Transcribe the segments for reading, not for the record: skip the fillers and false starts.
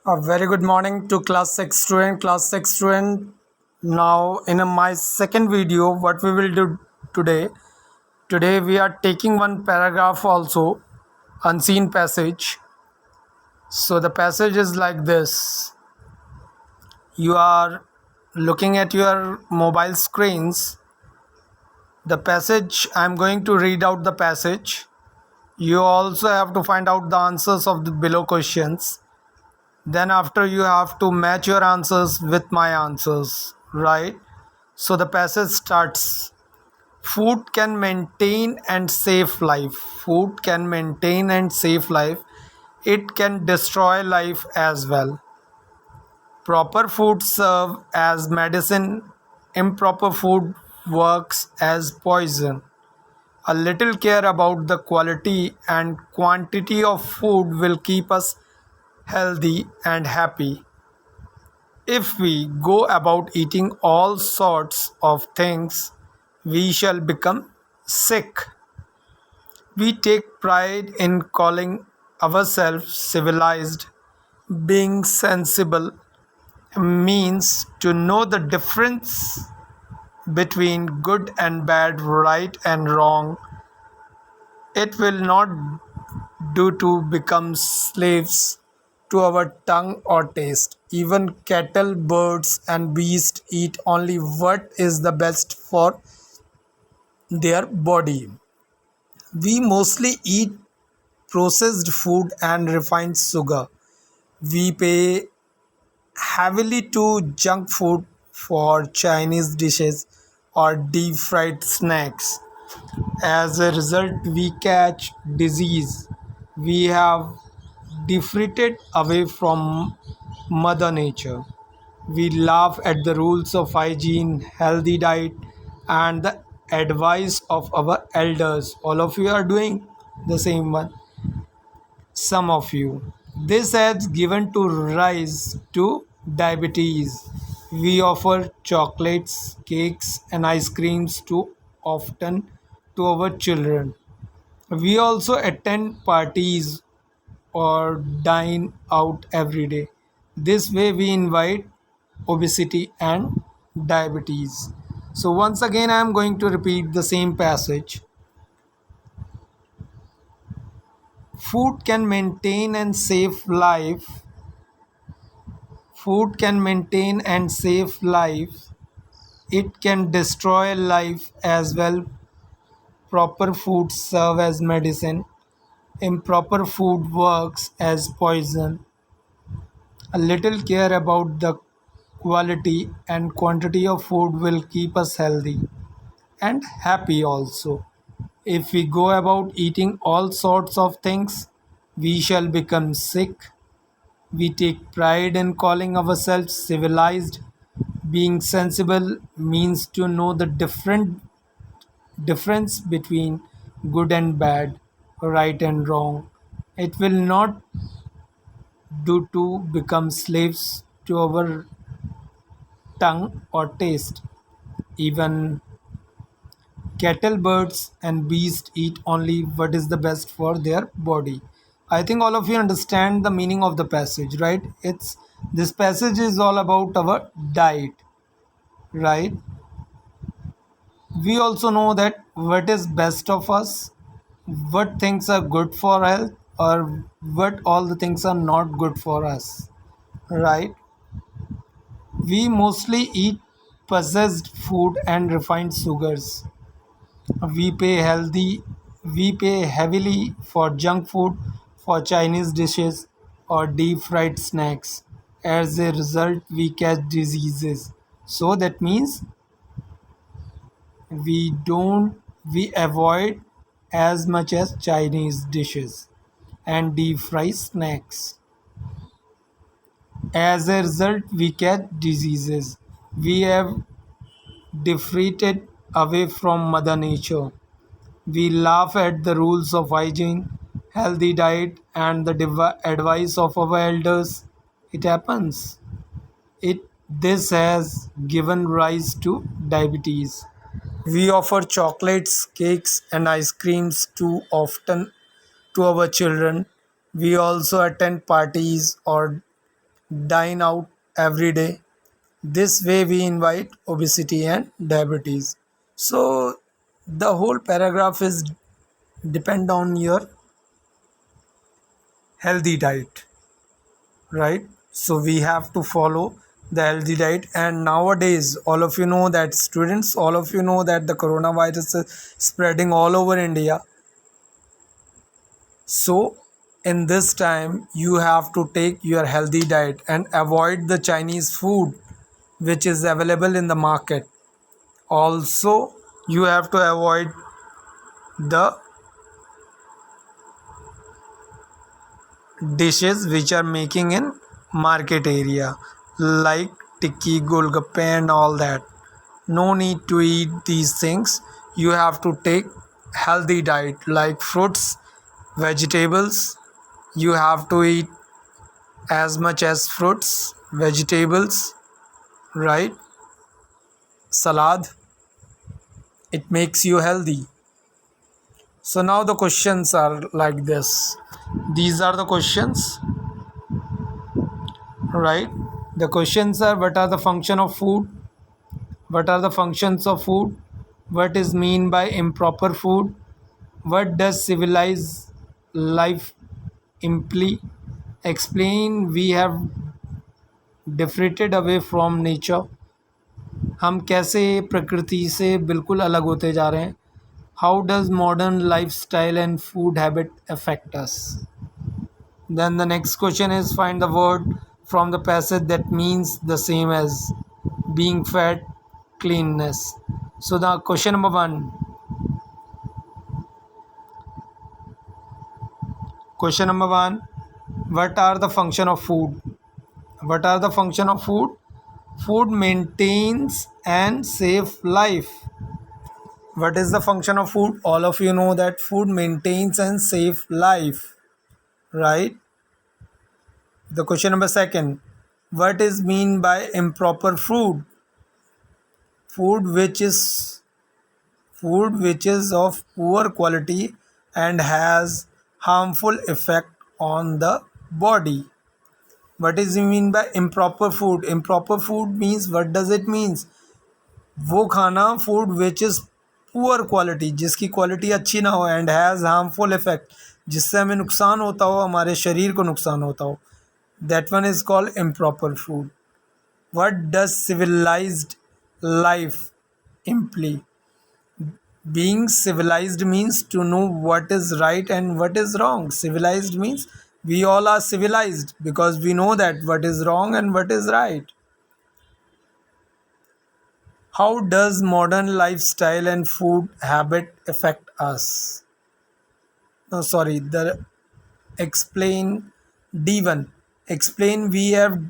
A very good morning to class 6 student. Class 6 student, now in my second video, what we will do today? Today we are taking one paragraph also, unseen passage. So the passage is like this. You are looking at your mobile screens. The passage, I'm going to read out the passage. You also have to find out the answers of the below questions. Then after you have to match your answers with my answers, right? So the passage starts. Food can maintain and save life. Food can maintain and save life. It can destroy life as well. Proper food serve as medicine. Improper food works as poison. A little care about the quality and quantity of food will keep us healthy and happy. If we go about eating all sorts of things, we shall become sick. We take pride in calling ourselves civilized. Being sensible means to know the difference between good and bad, right and wrong. It will not do to become slaves to our tongue or taste. Even cattle, birds, and beasts eat only what is the best for their body. We mostly eat processed food and refined sugar. We pay heavily to junk food for Chinese dishes or deep fried snacks. As a result, we catch disease. We have drifted away from Mother Nature. We laugh at the rules of hygiene, healthy diet, and the advice of our elders. All of you are doing the same one. Some of you. This has given to rise to diabetes. We offer chocolates, cakes, and ice creams too often to our children. We also attend parties or dine out every day. This way, we invite obesity and diabetes. So, once again, I am going to repeat the same passage. Food can maintain and save life. Food can maintain and save life. It can destroy life as well. Proper food serve as medicine. Improper food works as poison. A little care about the quality and quantity of food will keep us healthy and happy also. If we go about eating all sorts of things, we shall become sick. We take pride in calling ourselves civilized. Being sensible means to know the difference between good and bad, right and wrong. It will not do to become slaves to our tongue or taste. Even cattle, birds, and beasts eat only what is the best for their body. I think all of you understand the meaning of the passage, right? It's this passage is all about our diet, right? We also know that what is best of us, what things are good for health, or what all the things are not good for us, right? We mostly eat processed food and refined sugars. We pay healthy, we pay heavily for junk food, for Chinese dishes or deep fried snacks. As a result, we catch diseases. So that means we avoid as much as Chinese dishes and deep fried snacks. As a result, we catch diseases. We have drifted away from Mother Nature. We laugh at the rules of hygiene, healthy diet, and the advice of our elders. It happens. It this has given rise to diabetes. We offer chocolates, cakes, and ice creams too often to our children. We also attend parties or dine out every day. This way we invite obesity and diabetes. So the whole paragraph is depend on your healthy diet, right? So we have to follow the healthy diet. And nowadays, all of you know that students, all of you know that the coronavirus is spreading all over India. So in this time, you have to take your healthy diet and avoid the Chinese food which is available in the market. Also, you have to avoid the dishes which are making in market area like tikki, golgappe and all that. No need to eat these things. You have to take healthy diet like fruits, vegetables. You have to eat as much as fruits, vegetables, right? Salad. It makes you healthy. So now the questions are like this. These are the questions, right? The questions are: what are the function of food? What are the functions of food? What is mean by improper food? What does civilized life imply? Explain we have differentiated away from nature. हम कैसे प्रकृति से बिल्कुल अलग होते जा रहे हैं. How does modern lifestyle and food habit affect us. Then the next question is find the word from the passage that means the same as being fat, cleanness. So the question number 1. Question number 1. What are the function of food? What are the function of food? Food maintains and save life. What is the function of food? All of you know that food maintains and save life, right? The question number 2. What is mean by improper food? Food which is of poor quality and has harmful effect on the body. What is mean by improper food? Improper food means, what does it means? वो खाना, food which is poor quality, जिसकी quality अच्छी ना हो, and has harmful effect, जिससे हमें नुकसान होता हो, हमारे शरीर को नुकसान होता हो, that one is called improper food. What does civilized life imply? Being civilized means to know what is right and what is wrong. Civilized means we all are civilized because we know that what is wrong and what is right. How does modern lifestyle and food habit affect us? No, sorry, the explain D1. Explain we have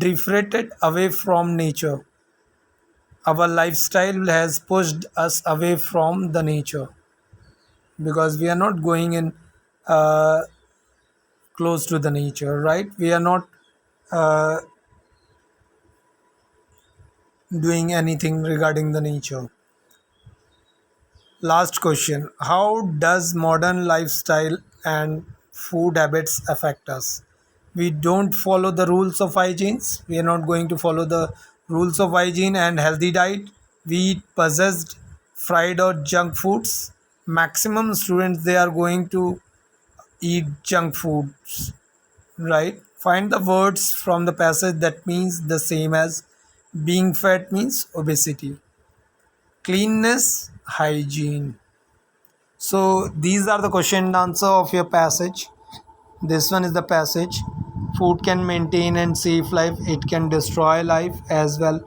drifted away from nature. Our lifestyle has pushed us away from the nature because we are not going in close to the nature, right? We are not doing anything regarding the nature. Last question. How does modern lifestyle and food habits affect us? We don't follow the rules of hygiene. We are not going to follow the rules of hygiene and healthy diet. We eat processed, fried or junk foods. Maximum students, they are going to eat junk foods, right? Find the words from the passage that means the same as being fat means obesity. Cleanness, hygiene. So these are the question and answer of your passage. This one is the passage. Food can maintain and save life. It can destroy life as well.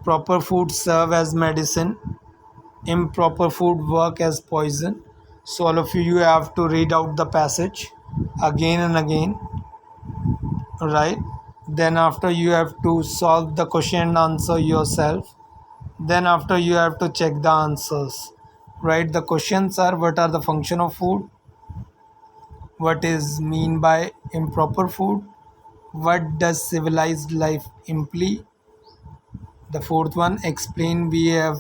Proper food serve as medicine. Improper food work as poison. So all of you have to read out the passage again and again, right? Then after you have to solve the question and answer yourself. Then after you have to check the answers, right? The questions are: what are the function of food? What is mean by improper food? What does civilized life imply? The fourth one, explain we have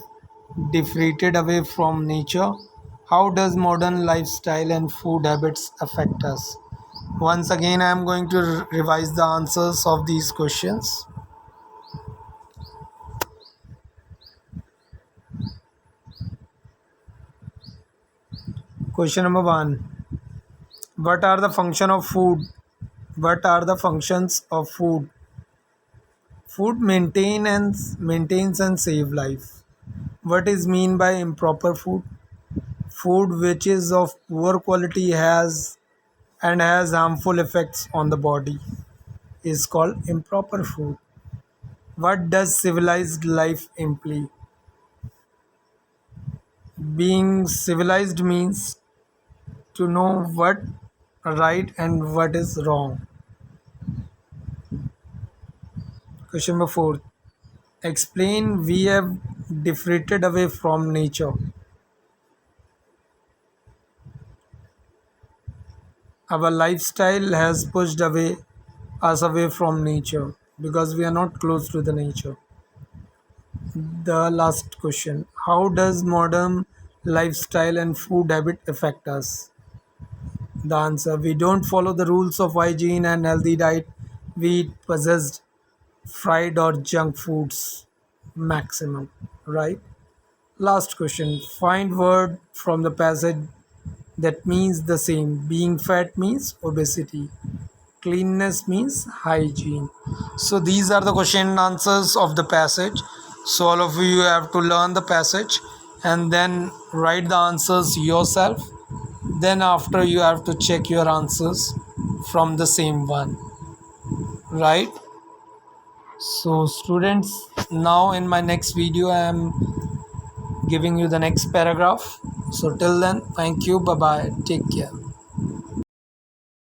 defrated away from nature. How does modern lifestyle and food habits affect us? Once again, I am going to revise the answers of these questions. Question number 1. What are the function of food? What are the functions of food? Food maintains and save life. What is mean by improper food? Food which is of poor quality has harmful effects on the body is called improper food. What does civilized life imply? Being civilized means to know what right and what is wrong. Question number 4. Explain we have drifted away from nature. Our lifestyle has pushed us away from nature because we are not close to the nature. The last question. How does modern lifestyle and food habit affect us? The answer. We don't follow the rules of hygiene and healthy diet. We eat processed, fried or junk foods maximum. Right? Last question. Find word from the passage that means the same. Being fat means obesity. Cleanness means hygiene. So these are the question and answers of the passage. So all of you have to learn the passage and then write the answers yourself. Then after you have to check your answers from the same one. Right? So students, now in my next video I am giving you the next paragraph. So till then, thank you. Bye bye. Take care.